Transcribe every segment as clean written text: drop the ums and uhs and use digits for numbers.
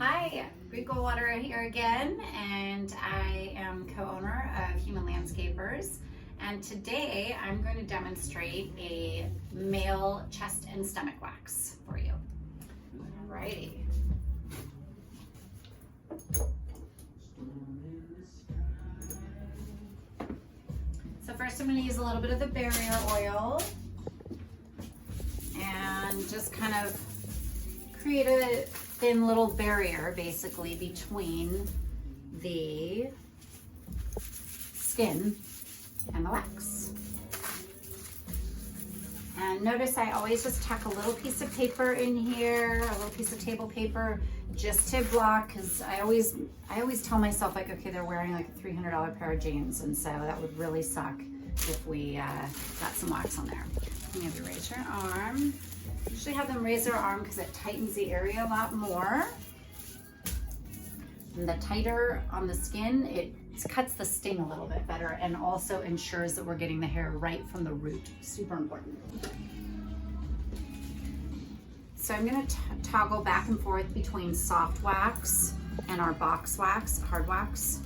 Hi, Bree Goldwater here again, and I am co-owner of Human Landscapers. And today I'm going to demonstrate a male chest and stomach wax for you. Alrighty. So first I'm going to use a little bit of the barrier oil and just kind of create a thin little barrier basically between the skin and the wax. And notice I always just tuck a little piece of paper in here, a little piece of table paper, just to block, because I always tell myself, like, okay, they're wearing like a $300 pair of jeans, and so that would really suck if we got some wax on there. You have to raise your arm. Usually have them raise their arm because it tightens the area a lot more. And the tighter on the skin, it cuts the sting a little bit better and also ensures that we're getting the hair right from the root. Super important. So I'm going to toggle back and forth between soft wax and our box wax, hard wax.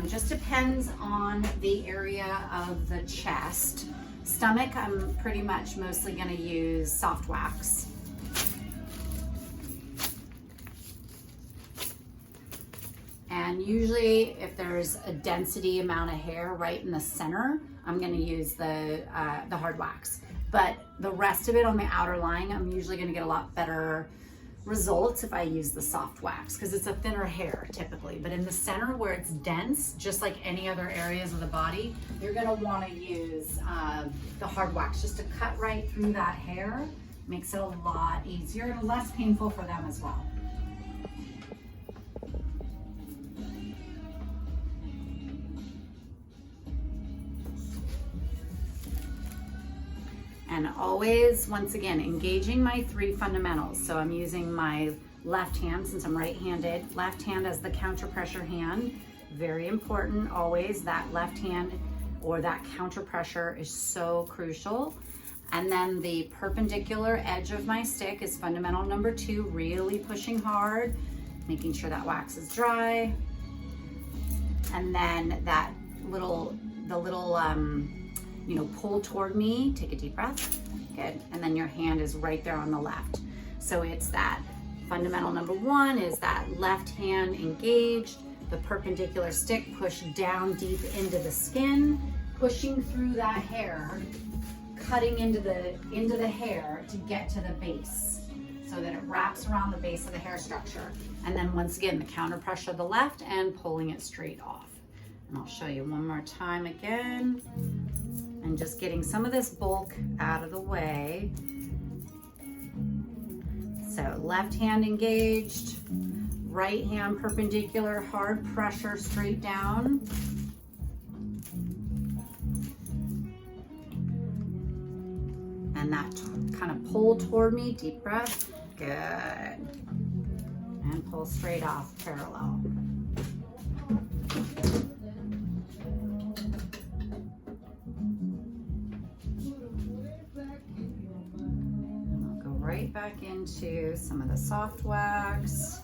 Just depends on the area of the chest. Stomach, I'm pretty much mostly going to use soft wax. And usually if there's a density amount of hair right in the center, I'm going to use the hard wax. But the rest of it on the outer line, I'm usually going to get a lot better results if I use the soft wax because it's a thinner hair typically. But in the center where it's dense, just like any other areas of the body, you're going to want to use the hard wax just to cut right through that hair. Makes it a lot easier and less painful for them as well. And always, once again, engaging my three fundamentals. So I'm using my left hand, since I'm right-handed, left hand as the counter pressure hand. Very important, always, that left hand or that counter pressure is so crucial. And then the perpendicular edge of my stick is fundamental number 2, really pushing hard, making sure that wax is dry. And then that little, pull toward me, take a deep breath, good. And then your hand is right there on the left. So it's that fundamental number 1 is that left hand engaged, the perpendicular stick pushed down deep into the skin, pushing through that hair, cutting into the hair to get to the base so that it wraps around the base of the hair structure. And then once again, the counter pressure of the left and pulling it straight off. And I'll show you one more time again. And just getting some of this bulk out of the way. So left hand engaged, right hand perpendicular, hard pressure straight down. And that kind of pull toward me, deep breath, good. And pull straight off, parallel. Right back into some of the soft wax.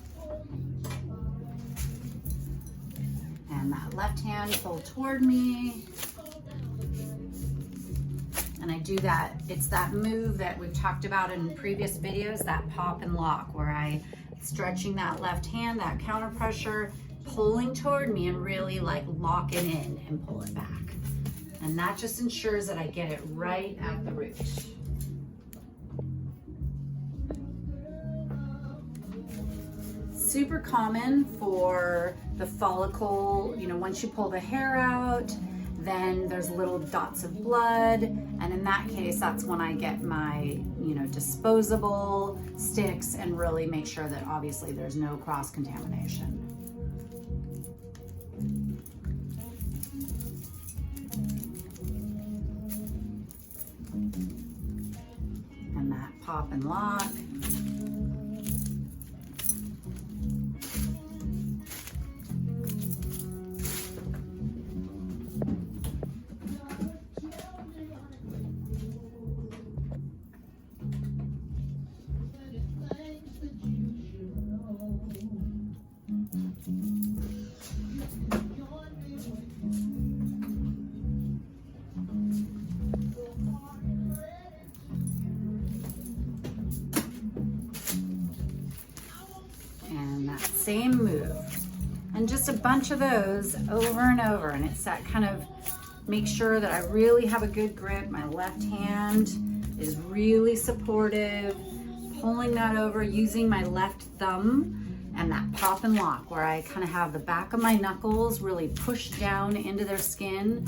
And that left hand pull toward me. And I do that, it's that move that we've talked about in previous videos, that pop and lock, where I stretching that left hand, that counter pressure, pulling toward me and really like lock it in and pull it back. And that just ensures that I get it right at the root. Super common for the follicle, once you pull the hair out, then there's little dots of blood. And in that case, that's when I get my, disposable sticks and really make sure that obviously there's no cross-contamination. And that pop and lock. And that same move. And just a bunch of those over and over. And it's that kind of, make sure that I really have a good grip. My left hand is really supportive. Pulling that over, using my left thumb and that pop and lock where I kind of have the back of my knuckles really pushed down into their skin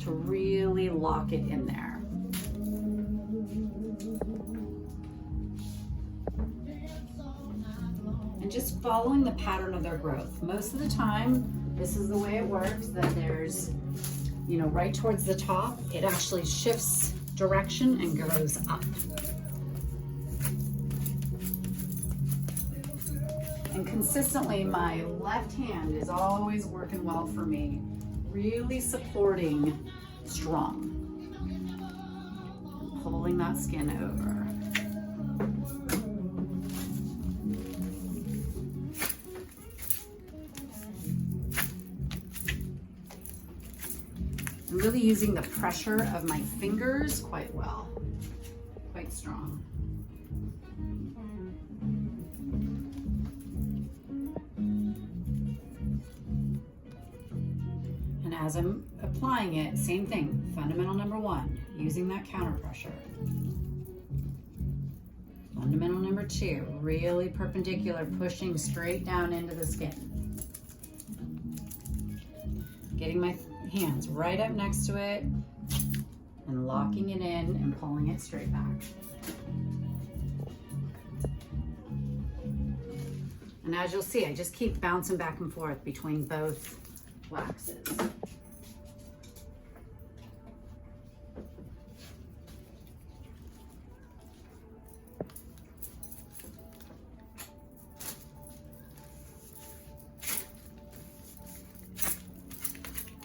to really lock it in there. And just following the pattern of their growth. Most of the time, this is the way it works, that there's, you know, right towards the top, it actually shifts direction and goes up. And consistently, my left hand is always working well for me, really supporting strong. And pulling that skin over. I'm really using the pressure of my fingers quite well, quite strong. And as I'm applying it, same thing, fundamental number one, using that counter pressure. Fundamental number two, really perpendicular, pushing straight down into the skin. Getting my hands right up next to it and locking it in and pulling it straight back. And as you'll see, I just keep bouncing back and forth between both waxes.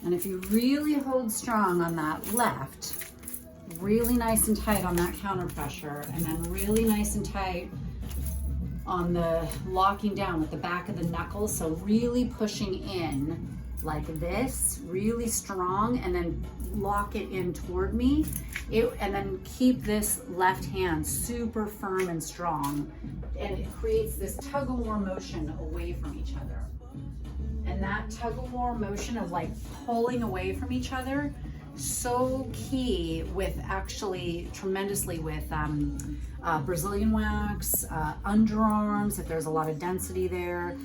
And if you really hold strong on that left, really nice and tight on that counter pressure, and then really nice and tight on the locking down with the back of the knuckles, so really pushing in like this, really strong, and then lock it in toward me, and then keep this left hand super firm and strong, and it creates this tug-of-war motion away from each other. And that tug-of-war motion of like pulling away from each other, so key with actually tremendously with Brazilian wax, underarms, if there's a lot of density there,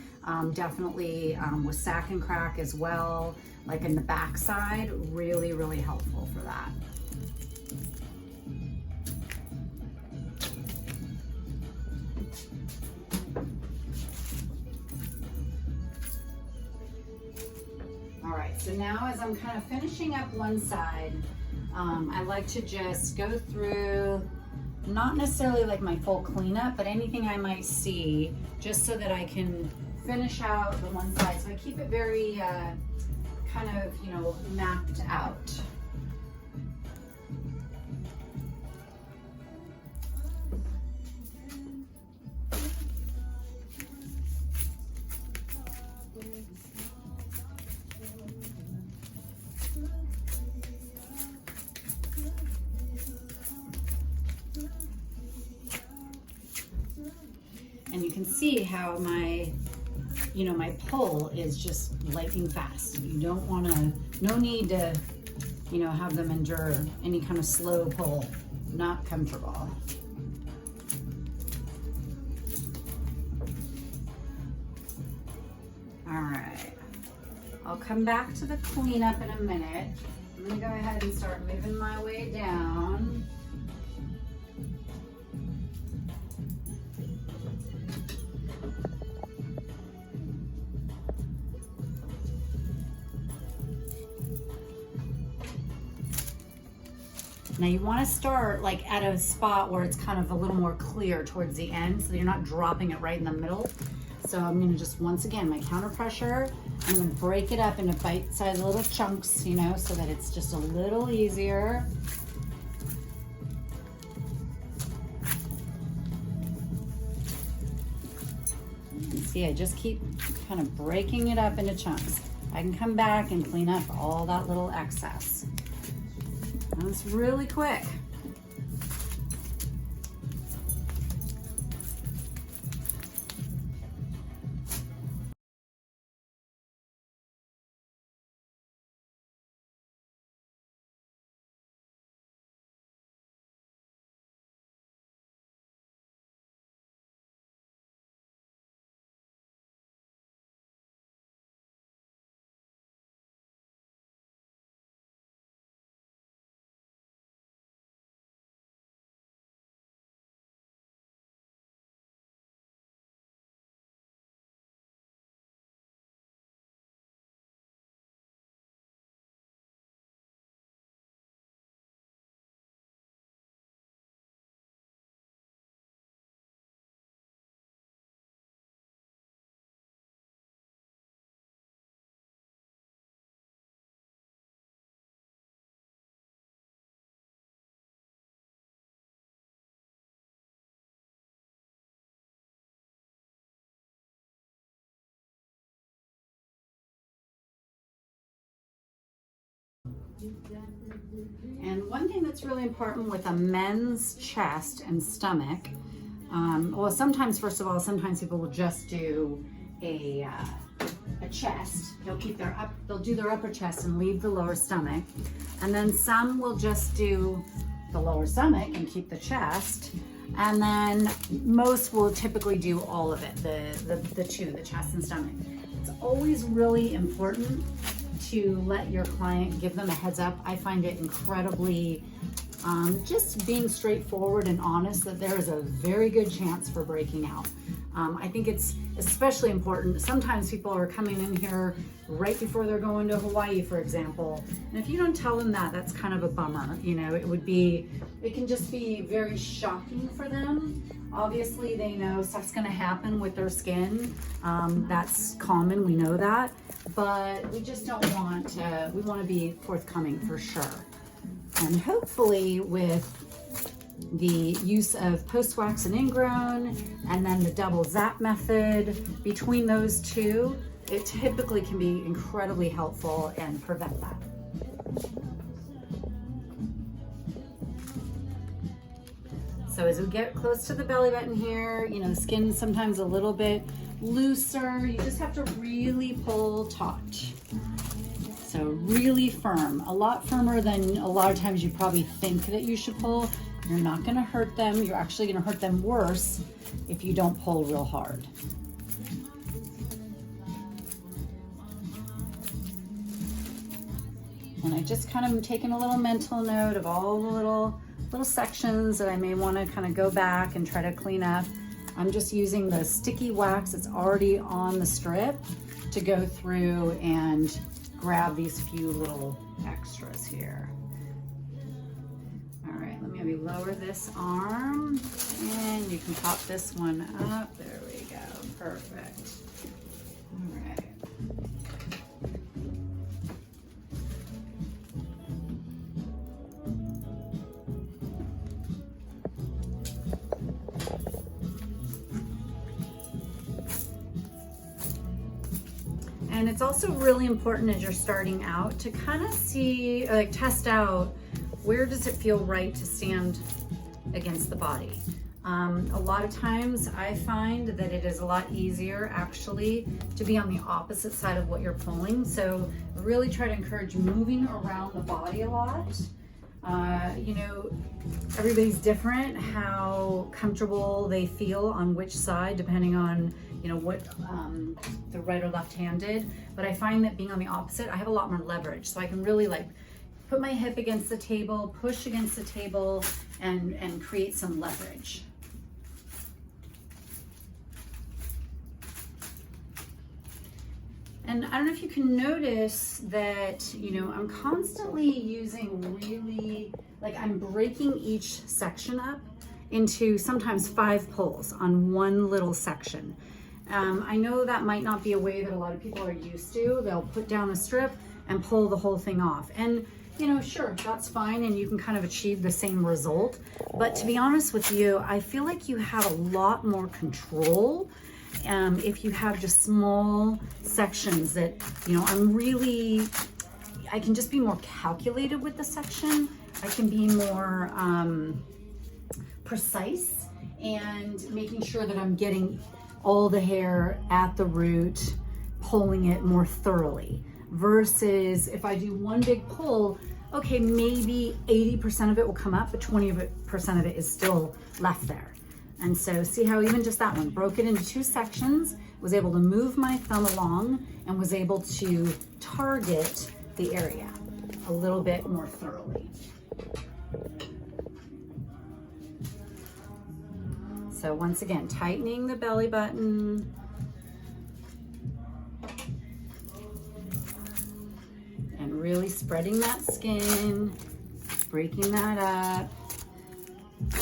definitely with sack and crack as well, like in the backside, really, really helpful for that. All right, so now as I'm kind of finishing up one side, I like to just go through, not necessarily like my full cleanup, but anything I might see, just so that I can finish out the one side. So I keep it very kind of, you know, mapped out. And you can see how my, you know, my pull is just lightning fast. You don't want to, no need to, you know, have them endure any kind of slow pull. Not comfortable. All right, I'll come back to the cleanup in a minute. I'm gonna go ahead and start moving my way down. Now you want to start like at a spot where it's kind of a little more clear towards the end, so you're not dropping it right in the middle. So I'm going to just, once again, my counter pressure, I'm going to break it up into bite-sized little chunks, you know, so that it's just a little easier. See, I just keep kind of breaking it up into chunks. I can come back and clean up all that little excess. And it's really quick. And one thing that's really important with a men's chest and stomach, well, sometimes, first of all, sometimes people will just do a chest. They'll do their upper chest and leave the lower stomach. And then some will just do the lower stomach and keep the chest. And then most will typically do all of it, the two, the chest and stomach. It's always really important to let your client, give them a heads up. I find it incredibly, just being straightforward and honest, that there is a very good chance for breaking out. I think it's especially important. Sometimes people are coming in here right before they're going to Hawaii, for example. And if you don't tell them that, that's kind of a bummer. You know, it can just be very shocking for them. Obviously, they know stuff's gonna happen with their skin. That's common, we know that. But we just don't want, we wanna be forthcoming for sure. And hopefully with the use of post-wax and ingrown, and then the double zap method, between those two, it typically can be incredibly helpful and prevent that. So as we get close to the belly button here, you know, the skin's sometimes a little bit looser. You just have to really pull taut. So really firm, a lot firmer than a lot of times you probably think that you should pull. You're not gonna hurt them. You're actually gonna hurt them worse if you don't pull real hard. And I just kind of am taking a little mental note of all the little sections that I may want to kind of go back and try to clean up. I'm just using the sticky wax that's already on the strip to go through and grab these few little extras here. All right, let me maybe lower this arm and you can pop this one up. There we go, perfect. All right. And it's also really important as you're starting out to kind of see, like test out, where does it feel right to stand against the body? A lot of times I find that it is a lot easier actually to be on the opposite side of what you're pulling. So really try to encourage moving around the body a lot. You know, everybody's different, how comfortable they feel on which side, depending on, you know, what the right or left-handed. But I find that being on the opposite, I have a lot more leverage. So I can really like put my hip against the table, push against the table, and create some leverage. And I don't know if you can notice that, you know, I'm constantly using really, like I'm breaking each section up into sometimes 5 pulls on one little section. I know that might not be a way that a lot of people are used to. They'll put down a strip and pull the whole thing off. And, you know, sure, that's fine and you can kind of achieve the same result. But to be honest with you, I feel like you have a lot more control if you have just small sections that, you know, I can just be more calculated with the section. I can be more precise and making sure that I'm getting all the hair at the root, pulling it more thoroughly. Versus if I do one big pull, okay, maybe 80% of it will come up, but 20% of it is still left there. And so see how even just that one, broke it into 2 sections, was able to move my thumb along and was able to target the area a little bit more thoroughly. So once again, tightening the belly button. And really spreading that skin, breaking that up.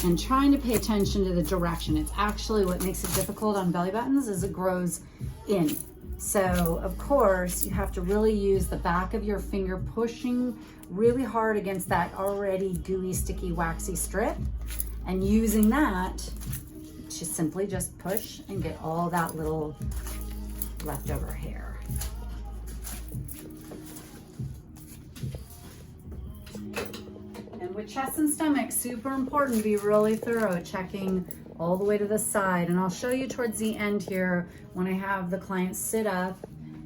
And trying to pay attention to the direction. It's actually what makes it difficult on belly buttons is it grows in. So of course you have to really use the back of your finger, pushing really hard against that already gooey, sticky, waxy strip, and using that to simply just push and get all that little leftover hair. chest and stomach, super important to be really thorough, checking all the way to the side. And I'll show you towards the end here when I have the client sit up,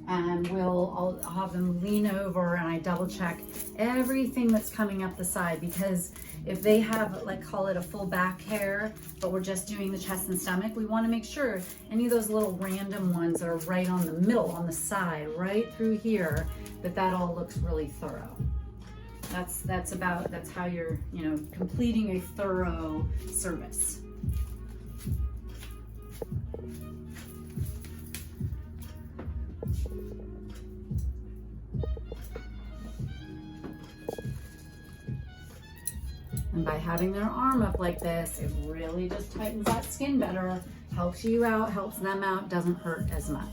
and I'll have them lean over and I double check everything that's coming up the side, because if they have, like, call it a full back hair, but we're just doing the chest and stomach, we want to make sure any of those little random ones that are right on the middle, on the side, right through here, that all looks really thorough. That's how you're, completing a thorough service. And by having their arm up like this, it really just tightens that skin better, helps you out, helps them out, doesn't hurt as much.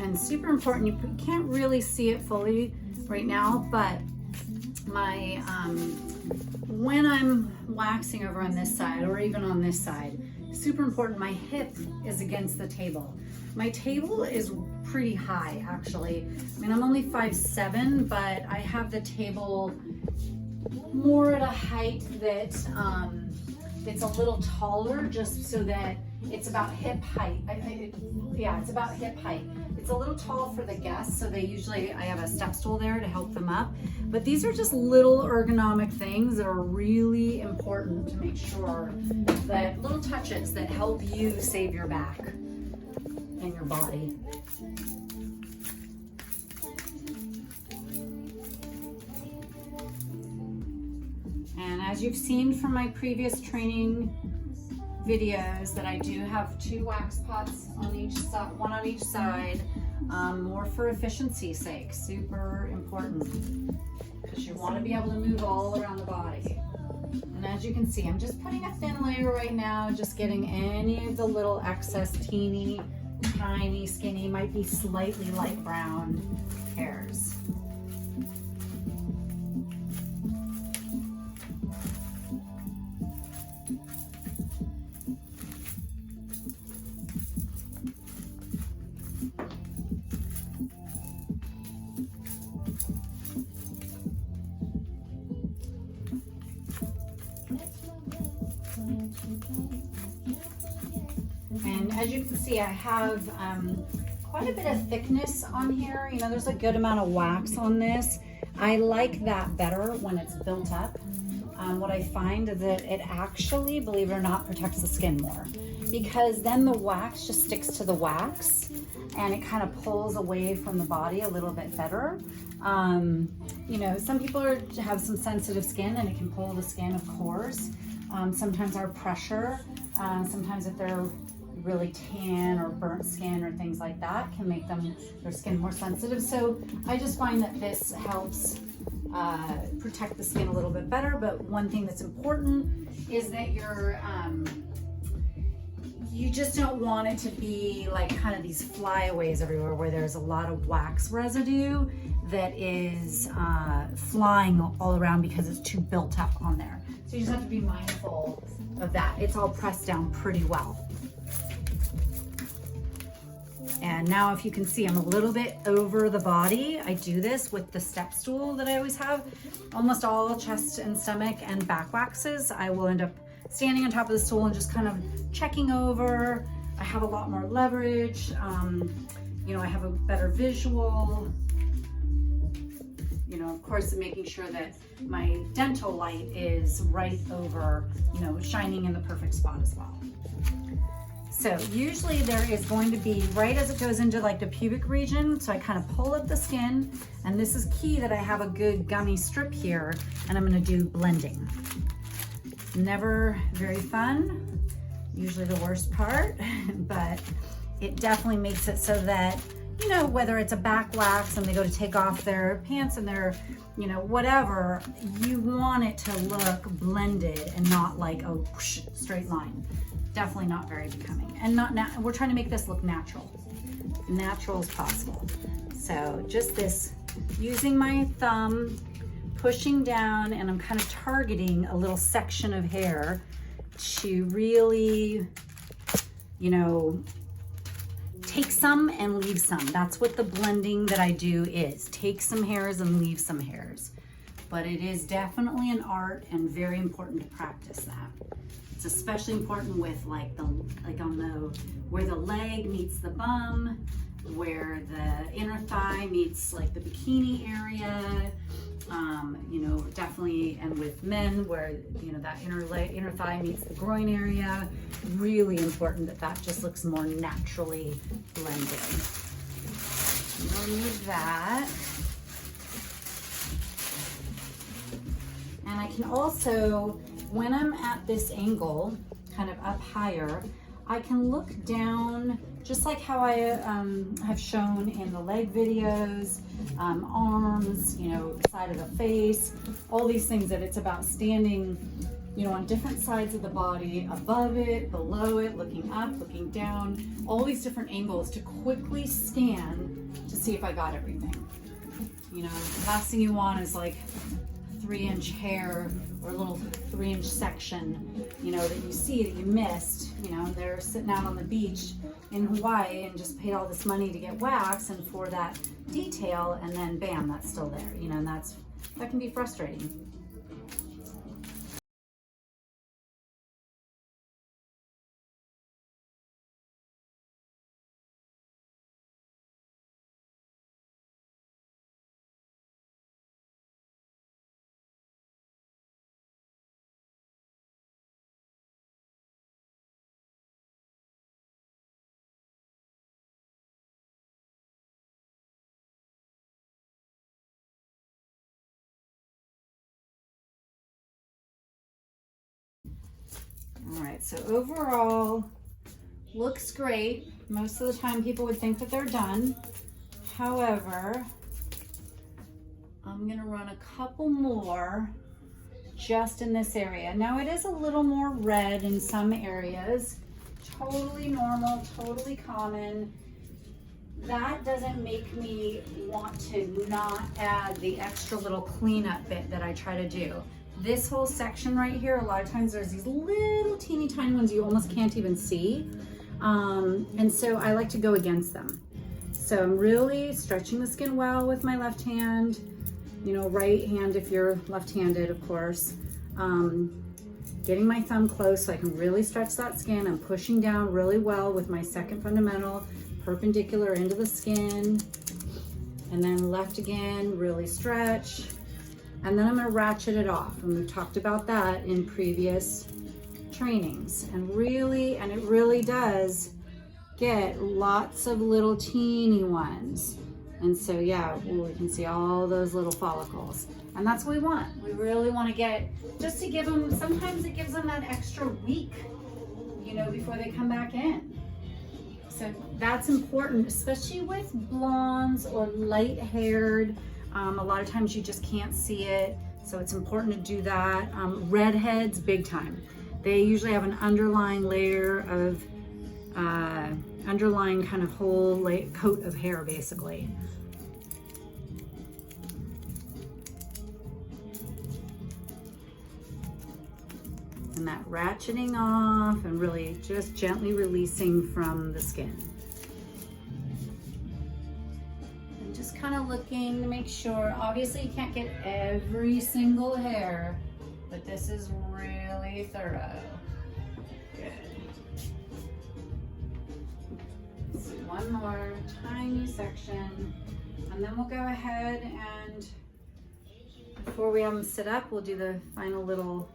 And super important, you can't really see it fully right now, but when I'm waxing over on this side or even on this side, super important, my hip is against the table. My table is pretty high, actually. I mean, I'm only 5'7", but I have the table more at a height that it's a little taller, just so that it's about hip height. It's about hip height. It's a little tall for the guests, so I have a step stool there to help them up. But these are just little ergonomic things that are really important to make sure that little touches that help you save your back and your body. And as you've seen from my previous training videos, that I do have 2 wax pots on each side, one on each side, more for efficiency's sake. Super important, because you want to be able to move all around the body. And as you can see, I'm just putting a thin layer right now, just getting any of the little excess teeny, tiny, skinny, might be slightly light brown hairs. And as you can see, I have quite a bit of thickness on here. There's a good amount of wax on this. I like that better when it's built up. What I find is that it actually, believe it or not, protects the skin more, because then the wax just sticks to the wax and it kind of pulls away from the body a little bit better. Some people have some sensitive skin and it can pull the skin, of course. Sometimes our pressure, sometimes if they're really tan or burnt skin or things like that, can make their skin more sensitive. So I just find that this helps protect the skin a little bit better. But one thing that's important is that you just don't want it to be like kind of these flyaways everywhere where there's a lot of wax residue that is flying all around because it's too built up on there. So you just have to be mindful of that. It's all pressed down pretty well. And now if you can see, I'm a little bit over the body. I do this with the step stool that I always have. Almost all chest and stomach and back waxes, I will end up standing on top of the stool and just kind of checking over. I have a lot more leverage. I have a better visual. Of course, making sure that my dental light is right over, shining in the perfect spot as well. So usually there is going to be, right as it goes into like the pubic region, so I kind of pull up the skin, and this is key that I have a good gummy strip here, and I'm going to do blending. Never very fun, usually the worst part, but it definitely makes it so that you know, whether it's a back wax and they go to take off their pants and their, you know, whatever, you want it to look blended and not like a whoosh, straight line. Definitely not very becoming. And we're trying to make this look natural as possible. So just this, using my thumb, pushing down, and I'm kind of targeting a little section of hair to really, you know, take some and leave some. That's what the blending that I do is. Take some hairs and leave some hairs. But it is definitely an art and very important to practice that. It's especially important with like where the leg meets the bum, where the inner thigh meets like the bikini area, you know, definitely, and with men where, you know, that inner thigh meets the groin area. Really important that that just looks more naturally blended. We'll leave that. And I can also, when I'm at this angle, kind of up higher, I can look down, just like how I have shown in the leg videos, arms, you know, side of the face, all these things, that it's about standing, you know, on different sides of the body, above it, below it, looking up, looking down, all these different angles to quickly scan to see if I got everything. You know, the last thing you want is like 3-inch hair or a little 3-inch section, you know, that you see that you missed. You know, they're sitting out on the beach in Hawaii and just paid all this money to get wax and for that detail, and then bam, that's still there, you know, and that can be frustrating. All right, so overall, looks great. Most of the time people would think that they're done. However, I'm gonna run a couple more just in this area. Now it is a little more red in some areas. Totally normal, totally common. That doesn't make me want to not add the extra little cleanup bit that I try to do. This whole section right here, a lot of times there's these little teeny tiny ones you almost can't even see. And so I like to go against them. So I'm really stretching the skin well with my left hand, you know, right hand if you're left-handed, of course. Getting my thumb close so I can really stretch that skin. I'm pushing down really well with my second fundamental, perpendicular into the skin. And then left again, really stretch. And then I'm gonna ratchet it off. And we've talked about that in previous trainings. And it really does get lots of little teeny ones. And so yeah, we can see all those little follicles. And that's what we want. We really wanna get, just to give them, sometimes it gives them that extra week, you know, before they come back in. So that's important, especially with blondes or light-haired. A lot of times you just can't see it, so it's important to do that. Redheads, big time. They usually have an underlying layer of, underlying kind of whole coat of hair, basically. And that ratcheting off and really just gently releasing from the skin. And just kind of looking to make sure, obviously you can't get every single hair, but this is really thorough. Good. Let's do one more tiny section, and then we'll go ahead and, before we have them sit up, we'll do the final little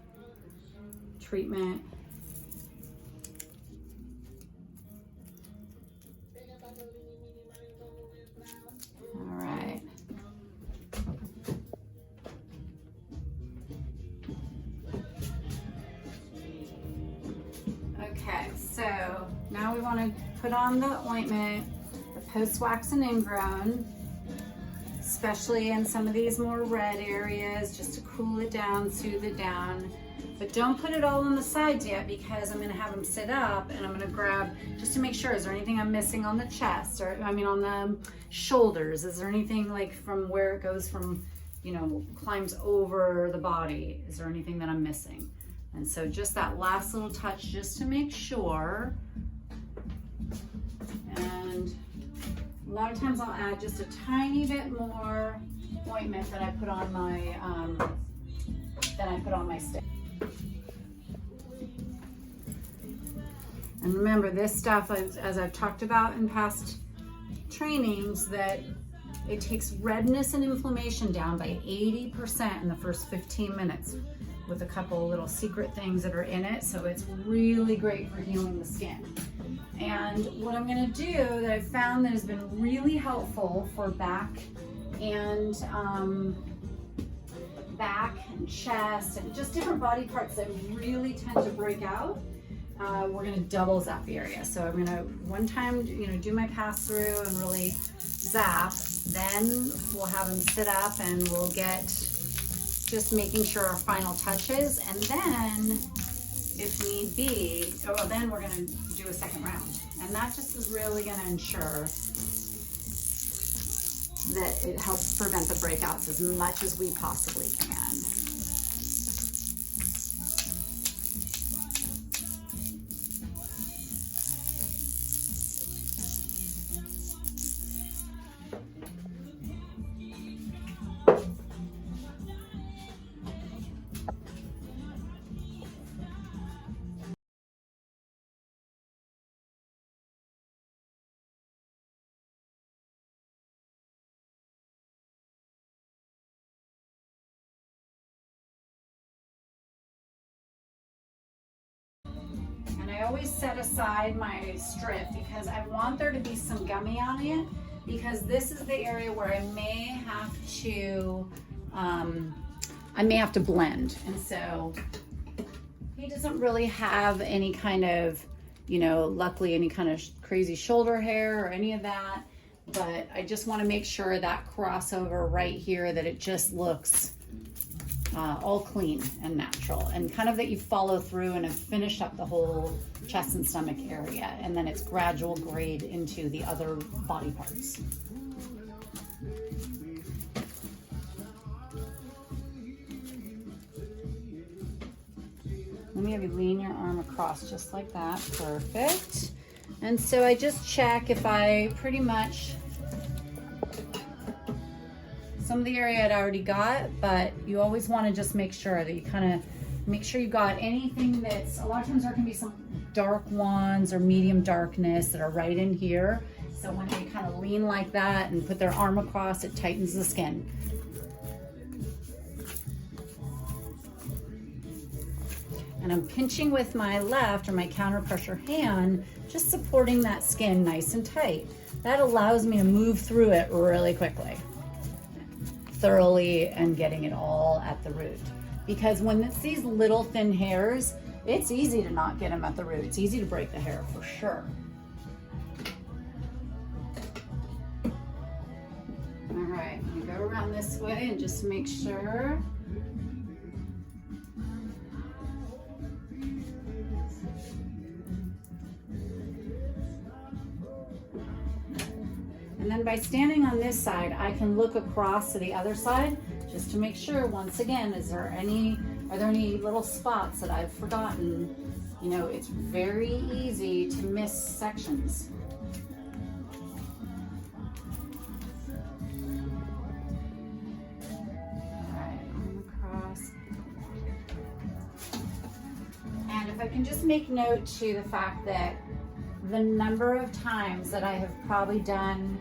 treatment. All right. Okay, so now we want to put on the ointment, the post-wax and ingrown, especially in some of these more red areas, just to cool it down, soothe it down. But don't put it all on the sides yet, because I'm gonna have them sit up and I'm gonna grab, just to make sure, is there anything I'm missing on the chest, or I mean on the shoulders? Is there anything like from where it goes from, you know, climbs over the body? Is there anything that I'm missing? And so just that last little touch, just to make sure. And a lot of times I'll add just a tiny bit more ointment that I put on my stick. And remember, this stuff, as I've talked about in past trainings, that it takes redness and inflammation down by 80% in the first 15 minutes with a couple of little secret things that are in it. So it's really great for healing the skin. And what I'm gonna do that I've found that has been really helpful for back and chest and just different body parts that really tend to break out, we're gonna double zap the area. So I'm gonna one time, you know, do my pass through and really zap. Then we'll have them sit up and we'll get just making sure our final touches. And then if need be, then we're gonna do a second round. And that just is really gonna ensure that it helps prevent the breakouts as much as we possibly can. I always set aside my strip because I want there to be some gummy on it, because this is the area where I may have to blend. And so he doesn't really have any kind of, you know, luckily any kind of crazy shoulder hair or any of that, but I just want to make sure that crossover right here, that it just looks all clean and natural, and kind of that you follow through and have finished up the whole chest and stomach area, and then it's gradual grade into the other body parts. Let me have you lean your arm across just like that. Perfect. And so I just check if I pretty much, some of the area I'd already got, but you always want to just make sure that you kind of make sure you got anything that's, a lot of times there can be some dark ones or medium darkness that are right in here. So when they kind of lean like that and put their arm across, it tightens the skin. And I'm pinching with my left or my counter pressure hand, just supporting that skin nice and tight. That allows me to move through it really quickly, thoroughly, and getting it all at the root. Because when it's these little thin hairs, it's easy to not get them at the root. It's easy to break the hair for sure. All right, I'm gonna go around this way and just make sure. And then by standing on this side, I can look across to the other side just to make sure, once again, are there any little spots that I've forgotten? You know, it's very easy to miss sections. All right, arm across. And if I can just make note to the fact that the number of times that I have probably done,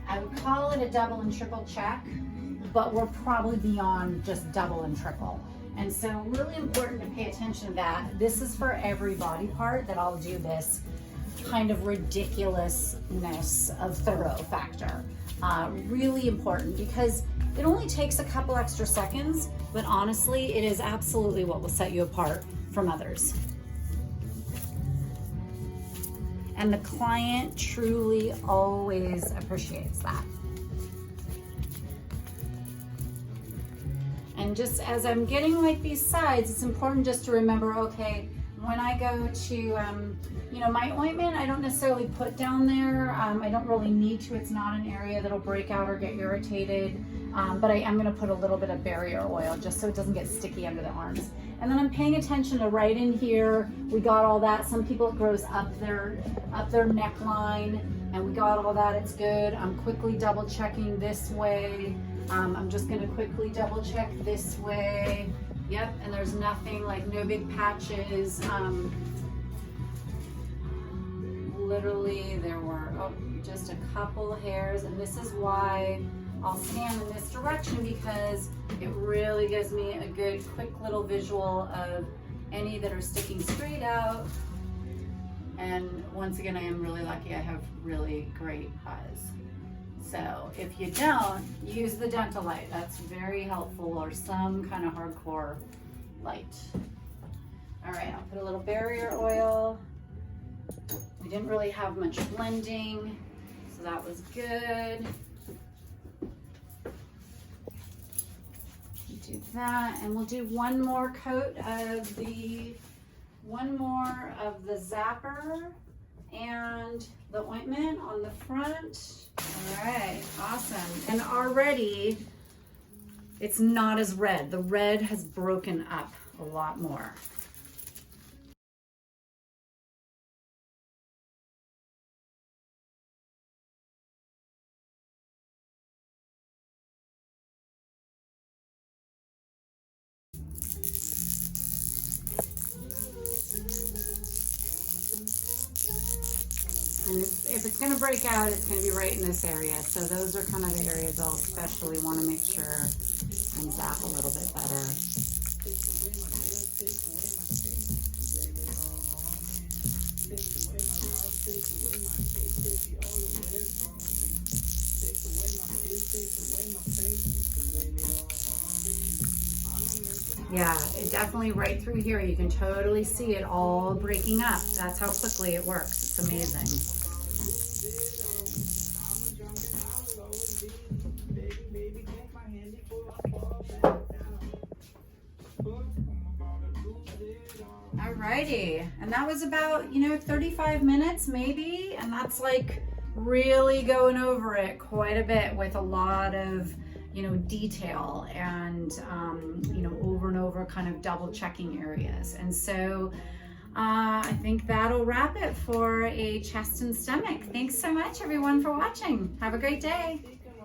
I would call it a double and triple check, but we're probably beyond just double and triple. And so really important to pay attention to that. This is for every body part that I'll do this kind of ridiculousness of thorough factor. Really important, because it only takes a couple extra seconds, but honestly, it is absolutely what will set you apart from others. And the client truly always appreciates that. And just as I'm getting like these sides, it's important just to remember, okay, when I go to, you know, my ointment, I don't necessarily put down there. I don't really need to. It's not an area that'll break out or get irritated. But I am gonna put a little bit of barrier oil just so it doesn't get sticky under the arms. And then I'm paying attention to right in here. We got all that. Some people it grows up their neckline, and we got all that. It's good. I'm quickly double checking this way. I'm just gonna quickly double check this way. Yep, and there's nothing, like no big patches. Literally there were just a couple hairs, and this is why I'll stand in this direction, because it really gives me a good quick little visual of any that are sticking straight out. And once again, I am really lucky. I have really great eyes. So if you don't, use the dental light. That's very helpful, or some kind of hardcore light. All right, I'll put a little barrier oil. We didn't really have much blending, so that was good. Do that, and we'll do one more coat of the zapper and the ointment on the front. All right, awesome. And already it's not as red. The red has broken up a lot more. And if it's going to break out, it's going to be right in this area. So those are kind of the areas I'll especially want to make sure and zap a little bit better. Yeah, it definitely right through here. You can totally see it all breaking up. That's how quickly it works. It's amazing. Alrighty, and that was about, 35 minutes maybe, and that's like really going over it quite a bit with a lot of, detail and, over and over kind of double checking areas. And so I think that'll wrap it for a chest and stomach. Thanks so much everyone for watching. Have a great day.